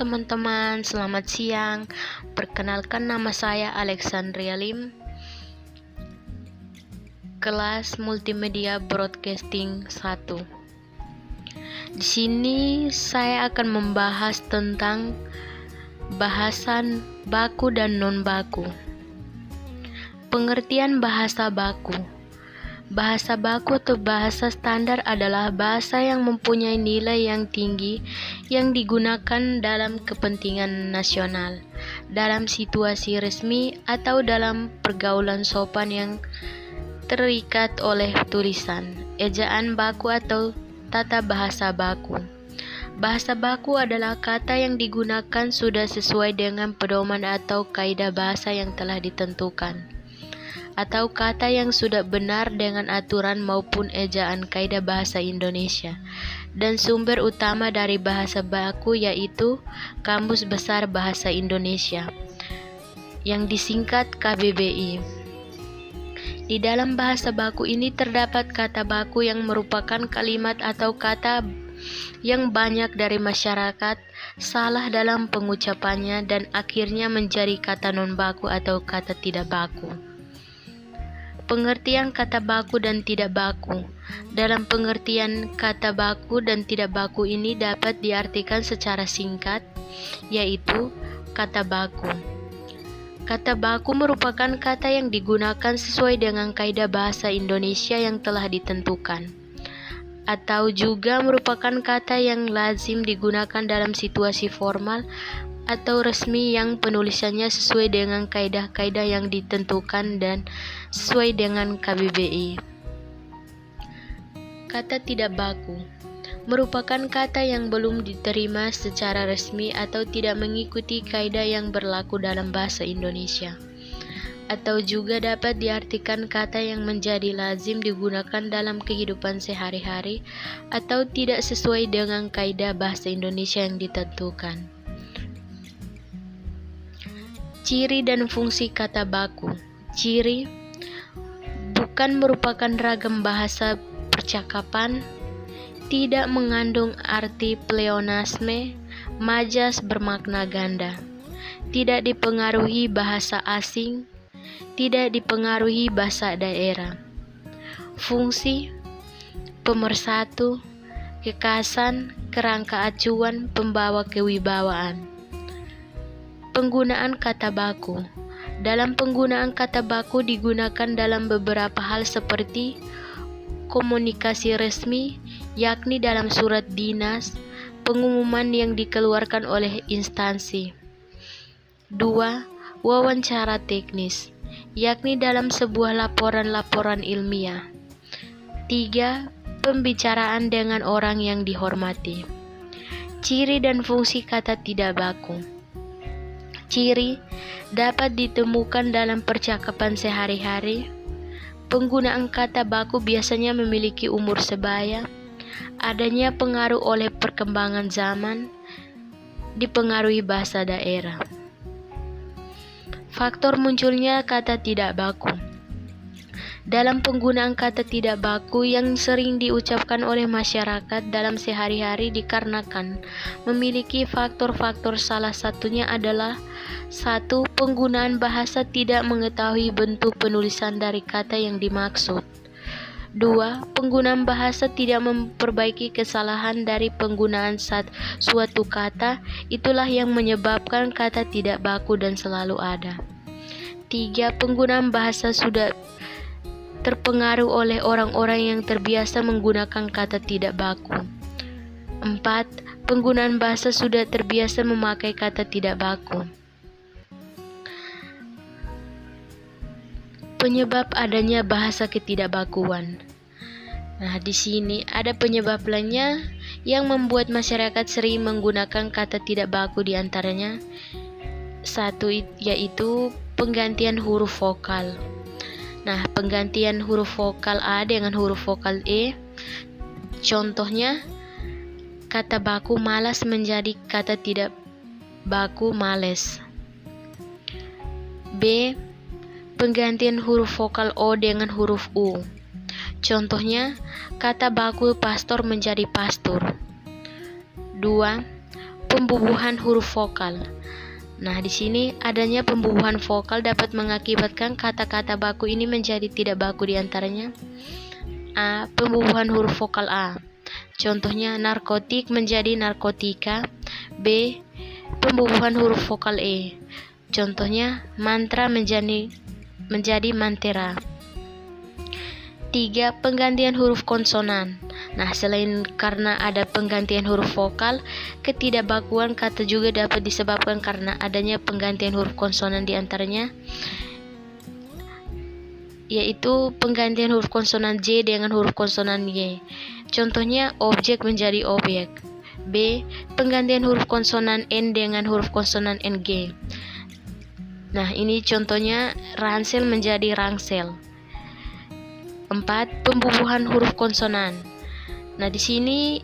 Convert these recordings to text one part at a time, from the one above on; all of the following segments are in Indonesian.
teman-teman, selamat siang. Perkenalkan, nama saya Alexandria Lim, kelas Multimedia Broadcasting 1. Di sini saya akan membahas tentang bahasan baku dan non-baku. Pengertian bahasa baku. Bahasa baku atau bahasa standar adalah bahasa yang mempunyai nilai yang tinggi yang digunakan dalam kepentingan nasional, dalam situasi resmi, atau dalam pergaulan sopan yang terikat oleh tulisan, ejaan baku atau tata bahasa baku. Bahasa baku adalah kata yang digunakan sudah sesuai dengan pedoman atau kaidah bahasa yang telah ditentukan, atau kata yang sudah benar dengan aturan maupun ejaan kaidah bahasa Indonesia, dan sumber utama dari bahasa baku yaitu Kamus Besar Bahasa Indonesia, yang disingkat KBBI. Di dalam bahasa baku ini terdapat kata baku yang merupakan kalimat atau kata yang banyak dari masyarakat salah dalam pengucapannya dan akhirnya menjadi kata non-baku atau kata tidak baku. Pengertian kata baku dan tidak baku. Dalam pengertian kata baku dan tidak baku ini dapat diartikan secara singkat, yaitu kata baku. Kata baku merupakan kata yang digunakan sesuai dengan kaidah bahasa Indonesia yang telah ditentukan, atau juga merupakan kata yang lazim digunakan dalam situasi formal atau resmi yang penulisannya sesuai dengan kaidah-kaidah yang ditentukan dan sesuai dengan KBBI. Kata tidak baku merupakan kata yang belum diterima secara resmi atau tidak mengikuti kaidah yang berlaku dalam bahasa Indonesia, atau juga dapat diartikan kata yang menjadi lazim digunakan dalam kehidupan sehari-hari atau tidak sesuai dengan kaidah bahasa Indonesia yang ditentukan. Ciri dan fungsi kata baku. Ciri bukan merupakan ragam bahasa percakapan, tidak mengandung arti pleonasme, majas bermakna ganda, tidak dipengaruhi bahasa asing, tidak dipengaruhi bahasa daerah. Fungsi pemersatu, kekhasan, kerangka acuan, pembawa kewibawaan. Penggunaan kata baku. Dalam penggunaan kata baku digunakan dalam beberapa hal seperti komunikasi resmi, yakni dalam surat dinas, pengumuman yang dikeluarkan oleh instansi. 2. Wawancara teknis, yakni dalam sebuah laporan-laporan ilmiah. 3. Pembicaraan dengan orang yang dihormati. Ciri dan fungsi kata tidak baku. Ciri dapat ditemukan dalam percakapan sehari-hari. Penggunaan kata baku biasanya memiliki umur sebaya. Adanya pengaruh oleh perkembangan zaman, dipengaruhi bahasa daerah. Faktor munculnya kata tidak baku. Dalam penggunaan kata tidak baku yang sering diucapkan oleh masyarakat dalam sehari-hari dikarenakan memiliki faktor-faktor, salah satunya adalah 1. Penggunaan bahasa tidak mengetahui bentuk penulisan dari kata yang dimaksud. 2. Penggunaan bahasa tidak memperbaiki kesalahan dari penggunaan suatu kata, itulah yang menyebabkan kata tidak baku dan selalu ada. 3. Penggunaan bahasa sudah terpengaruh oleh orang-orang yang terbiasa menggunakan kata tidak baku. 4. Penggunaan bahasa sudah terbiasa memakai kata tidak baku. Penyebab adanya bahasa ketidakbakuan. Nah, di sini ada penyebab lainnya yang membuat masyarakat sering menggunakan kata tidak baku, di antaranya 1. Yaitu penggantian huruf vokal. Nah, penggantian huruf vokal A dengan huruf vokal E. Contohnya, kata baku malas menjadi kata tidak baku males. B. Penggantian huruf vokal O dengan huruf U. Contohnya, kata baku pastor menjadi pastur. 2. pembubuhan huruf vokal. Nah, di sini adanya pembubuhan vokal dapat mengakibatkan kata-kata baku ini menjadi tidak baku, di antaranya A. Pembubuhan huruf vokal A. Contohnya narkotik menjadi narkotika. B. Pembubuhan huruf vokal E. Contohnya mantra menjadi mantera. 3. Penggantian huruf konsonan. Nah, selain karena ada penggantian huruf vokal, ketidakbakuan kata juga dapat disebabkan karena adanya penggantian huruf konsonan, di antaranya yaitu penggantian huruf konsonan J dengan huruf konsonan Y. Contohnya objek menjadi objek. B. Penggantian huruf konsonan N dengan huruf konsonan NG. Nah, ini contohnya ransel menjadi rangsel. 4. Pembubuhan huruf konsonan. Nah, di sini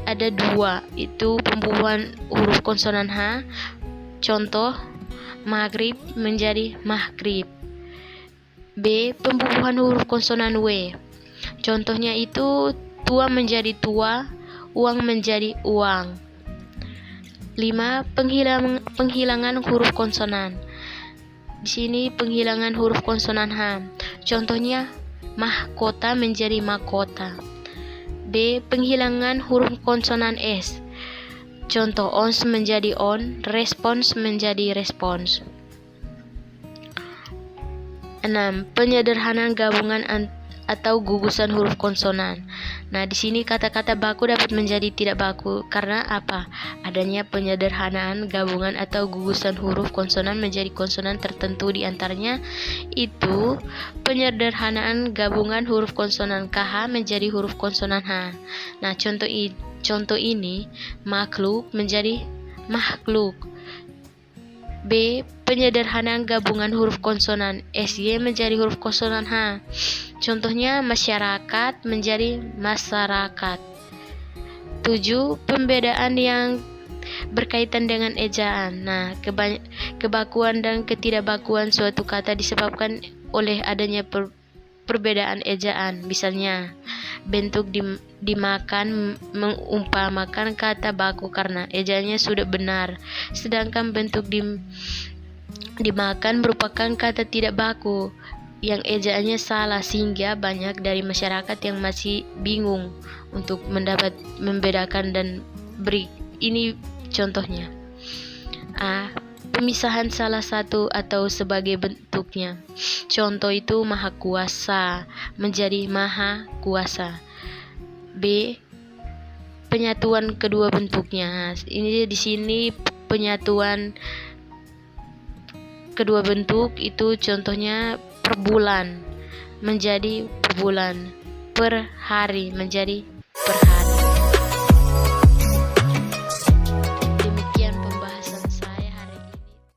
ada 2, itu pembubuhan huruf konsonan H. Contoh maghrib menjadi maghrib. B. Pembubuhan huruf konsonan W. Contohnya itu tua menjadi tua, uang menjadi uang. 5. Penghilangan huruf konsonan. Di sini penghilangan huruf konsonan H. Contohnya mahkota menjadi mahkota. B. Penghilangan huruf konsonan S. Contoh ons menjadi on, respons menjadi respons. 6. Penyederhanaan gabungan atau gugusan huruf konsonan. Nah, di sini kata-kata baku dapat menjadi tidak baku karena apa? Adanya penyederhanaan gabungan atau gugusan huruf konsonan menjadi konsonan tertentu, di antaranya itu penyederhanaan gabungan huruf konsonan KH menjadi huruf konsonan H. Nah, contoh ini makhluk menjadi makhluk. B. Penyederhanaan gabungan huruf konsonan SY menjadi huruf konsonan H. Contohnya masyarakat menjadi masyarakat. 7. Pembedaan yang berkaitan dengan ejaan. Nah, kebakuan dan ketidakbakuan suatu kata disebabkan oleh adanya perbedaan ejaan. Misalnya, bentuk dimakan mengumpamakan kata baku karena ejaannya sudah benar, sedangkan bentuk dimakan merupakan kata tidak baku yang ejaannya salah, sehingga banyak dari masyarakat yang masih bingung untuk membedakan dan beri. Ini contohnya. A. Pemisahan salah satu atau sebagai bentuknya. Contoh itu maha kuasa menjadi maha kuasa. B. Penyatuan kedua bentuknya. Ini di sini penyatuan kedua bentuk itu contohnya per bulan menjadi per bulan, per hari menjadi per hari.